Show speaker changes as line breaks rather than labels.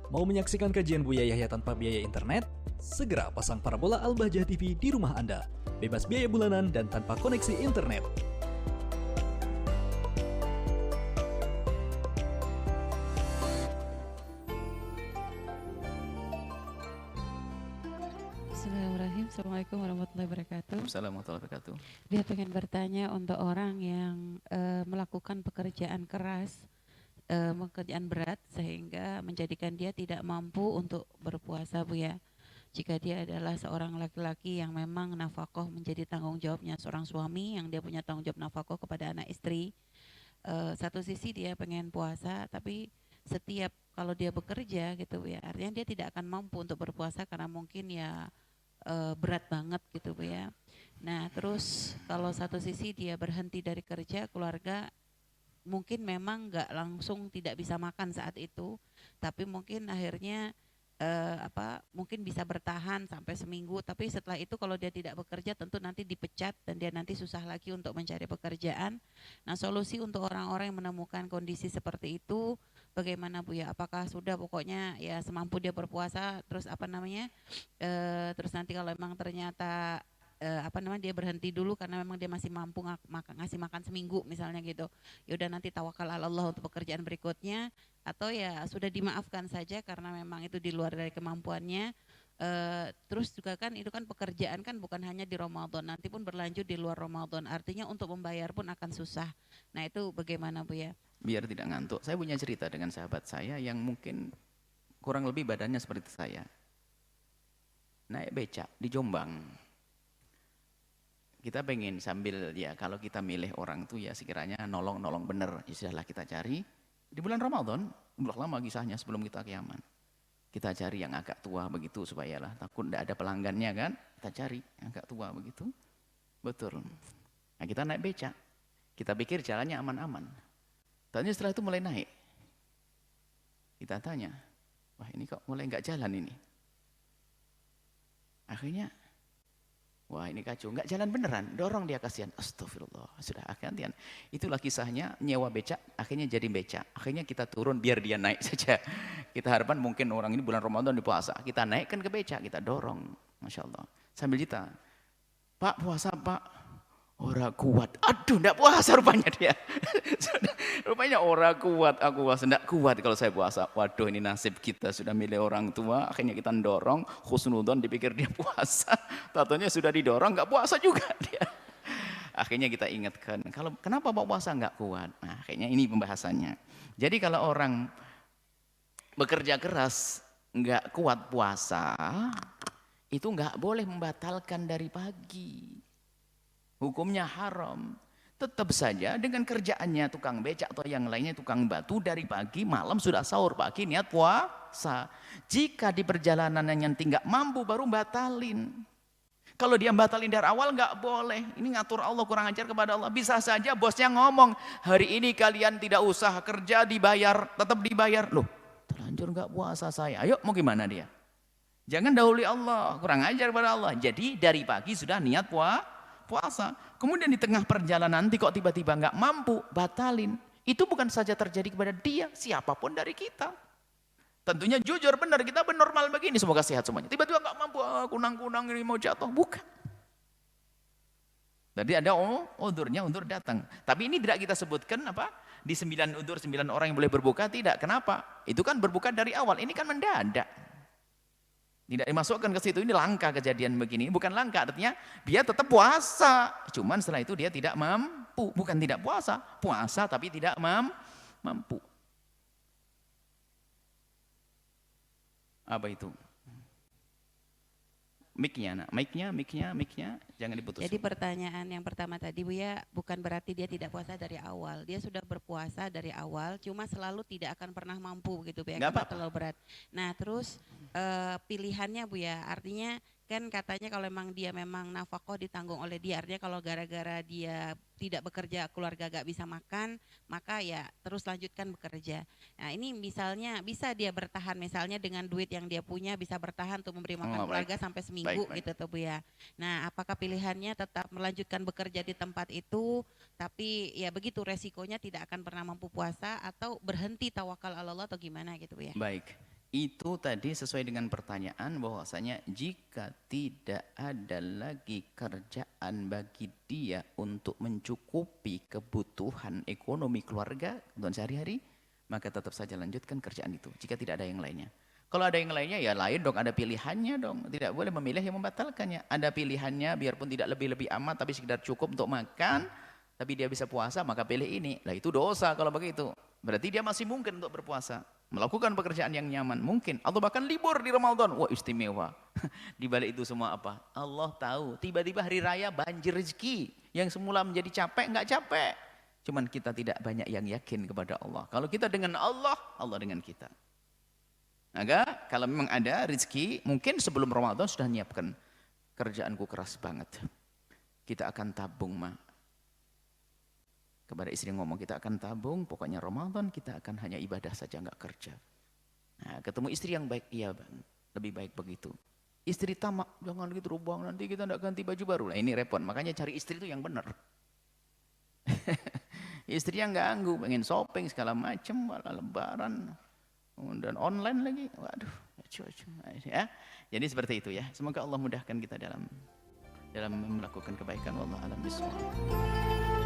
Mau menyaksikan kajian Buya Yahya tanpa biaya internet? Segera pasang parabola Al-Bahjah TV di rumah Anda. Bebas biaya bulanan dan tanpa koneksi internet.
Bismillahirrahmanirrahim. Assalamualaikum warahmatullahi wabarakatuh.
Assalamualaikum warahmatullahi wabarakatuh.
Dia pengen bertanya untuk orang yang melakukan pekerjaan keras, pekerjaan berat sehingga menjadikan dia tidak mampu untuk berpuasa, Bu ya. Jika dia adalah seorang laki-laki yang memang nafkah menjadi tanggung jawabnya seorang suami, yang dia punya tanggung jawab nafkah kepada anak istri. Satu sisi dia pengen puasa, tapi setiap kalau dia bekerja gitu Bu ya, artinya dia tidak akan mampu untuk berpuasa karena mungkin ya berat banget gitu Bu ya. Nah terus kalau satu sisi dia berhenti dari kerja, keluarga mungkin memang nggak langsung tidak bisa makan saat itu, tapi mungkin akhirnya mungkin bisa bertahan sampai seminggu, tapi setelah itu kalau dia tidak bekerja tentu nanti dipecat dan dia nanti susah lagi untuk mencari pekerjaan. Nah solusi untuk orang-orang yang menemukan kondisi seperti itu bagaimana Bu ya? Apakah sudah pokoknya ya semampu dia berpuasa, terus terus nanti kalau memang ternyata dia berhenti dulu karena memang dia masih mampu ngasih makan seminggu misalnya gitu, ya udah nanti tawakal ala Allah untuk pekerjaan berikutnya, atau ya sudah dimaafkan saja karena memang itu di luar dari kemampuannya. Terus juga kan itu kan pekerjaan kan bukan hanya di Ramadan, nanti pun berlanjut di luar Ramadan, artinya untuk membayar pun akan susah. Nah itu bagaimana Bu ya?
Biar tidak ngantuk, saya punya cerita dengan sahabat saya yang mungkin kurang lebih badannya seperti saya. Naik becak di Jombang. Kita pengen sambil ya kalau kita milih orang tuh ya sekiranya nolong bener, ya sudahlah kita cari di bulan Ramadan, udah lama kisahnya sebelum kita kiaman. Kita cari yang agak tua begitu supaya lah takut tidak ada pelanggannya kan, kita cari yang agak tua begitu. Betul. Nah kita naik becak, kita pikir jalannya aman-aman. Tanya setelah itu mulai naik. Kita tanya, wah ini kok mulai nggak jalan ini. Akhirnya wah ini kacau, nggak jalan beneran, dorong dia kasihan. Astagfirullah, sudah gantian. Itulah kisahnya nyewa becak, akhirnya jadi becak. Akhirnya kita turun biar dia naik saja. Kita harapan mungkin orang ini bulan Ramadan di puasa, kita naikkan ke becak, kita dorong. Masya Allah. Sambil kita, Pak puasa Pak. Ora kuat, aduh ndak puasa rupanya dia. Rupanya ora kuat, aku puasa ndak kuat kalau saya puasa. Waduh ini nasib kita sudah milih orang tua, akhirnya kita dorong, khusnudon dipikir dia puasa. Tatonya sudah didorong nggak puasa juga dia. Akhirnya kita ingatkan, kalau kenapa Pak puasa nggak kuat? Nah, akhirnya ini pembahasannya. Jadi kalau orang bekerja keras nggak kuat puasa, itu nggak boleh membatalkan dari pagi. Hukumnya haram. Tetap saja dengan kerjaannya tukang becak atau yang lainnya tukang batu dari pagi malam sudah sahur, pagi niat puasa. Jika di perjalanan yang nggak mampu baru batalin. Kalau dia batalin dari awal nggak boleh. Ini ngatur Allah, kurang ajar kepada Allah. Bisa saja bosnya ngomong, hari ini kalian tidak usah kerja, dibayar, tetap dibayar. Loh, terlanjur nggak puasa saya. Ayo mau gimana dia? Jangan dahului Allah, kurang ajar kepada Allah. Jadi dari pagi sudah niat puasa, kemudian di tengah perjalanan nanti kok tiba-tiba nggak mampu, batalin. Itu bukan saja terjadi kepada dia, siapapun dari kita. Tentunya jujur benar, kita normal begini, semoga sehat semuanya. Tiba-tiba nggak mampu, kunang-kunang ini mau jatuh, bukan. Jadi ada udurnya, udur datang. Tapi ini tidak kita sebutkan apa di 9 udur 9 orang yang boleh berbuka, tidak. Kenapa? Itu kan berbuka dari awal, ini kan mendadak. Tidak dimasukkan ke situ, ini langka kejadian begini. Bukan langka, artinya dia tetap puasa. Cuman setelah itu dia tidak mampu. Bukan tidak puasa, puasa tapi tidak mampu. Apa itu? Mic-nya, jangan diputus.
Jadi pertanyaan yang pertama tadi Bu ya, bukan berarti dia tidak puasa dari awal. Dia sudah berpuasa dari awal, cuma selalu tidak akan pernah mampu gitu Bu ya, karena terlalu berat. Nah terus pilihannya Bu ya, artinya kan katanya kalau memang dia memang nafkah ditanggung oleh dia, artinya kalau gara-gara dia tidak bekerja keluarga gak bisa makan, maka ya terus lanjutkan bekerja. Nah ini misalnya bisa dia bertahan misalnya dengan duit yang dia punya, bisa bertahan untuk memberi makan keluarga sampai seminggu gitu tuh Bu ya. Nah apakah pilihannya tetap melanjutkan bekerja di tempat itu, tapi ya begitu resikonya tidak akan pernah mampu puasa, atau berhenti tawakal ala Allah atau gimana gitu Bu ya.
Baik, Itu tadi sesuai dengan pertanyaan bahwasanya jika tidak ada lagi kerjaan bagi dia untuk mencukupi kebutuhan ekonomi keluarga dan sehari-hari, maka tetap saja lanjutkan kerjaan itu jika tidak ada yang lainnya. Kalau ada yang lainnya ya lain dong, ada pilihannya dong. Tidak boleh memilih yang membatalkannya. Ada pilihannya biarpun tidak lebih-lebih amat tapi sekedar cukup untuk makan, tapi dia bisa puasa maka pilih ini. Lah itu dosa kalau begitu. Berarti dia masih mungkin untuk berpuasa. Melakukan pekerjaan yang nyaman mungkin, atau bahkan libur di Ramadan, wah istimewa. Di balik itu semua apa? Allah tahu. Tiba-tiba hari raya banjir rezeki, yang semula menjadi capek nggak capek. Cuman kita tidak banyak yang yakin kepada Allah. Kalau kita dengan Allah, Allah dengan kita. Maka kalau memang ada rezeki, mungkin sebelum Ramadan sudah nyiapkan. Kerjaanku keras banget, kita akan tabung mah. Kepada istri ngomong, kita akan tabung, pokoknya Ramadan kita akan hanya ibadah saja, nggak kerja. Nah, ketemu istri yang baik, iya bang, lebih baik begitu. Istri tamak, jangan gitu bang, nanti kita nggak ganti baju baru. Nah ini repot, makanya cari istri itu yang benar. Istri yang ganggu, pengen shopping segala macam, malah lebaran, dan online lagi, waduh, ya. Jadi seperti itu ya. Semoga Allah mudahkan kita dalam melakukan kebaikan. Wallahu a'lam bishawab.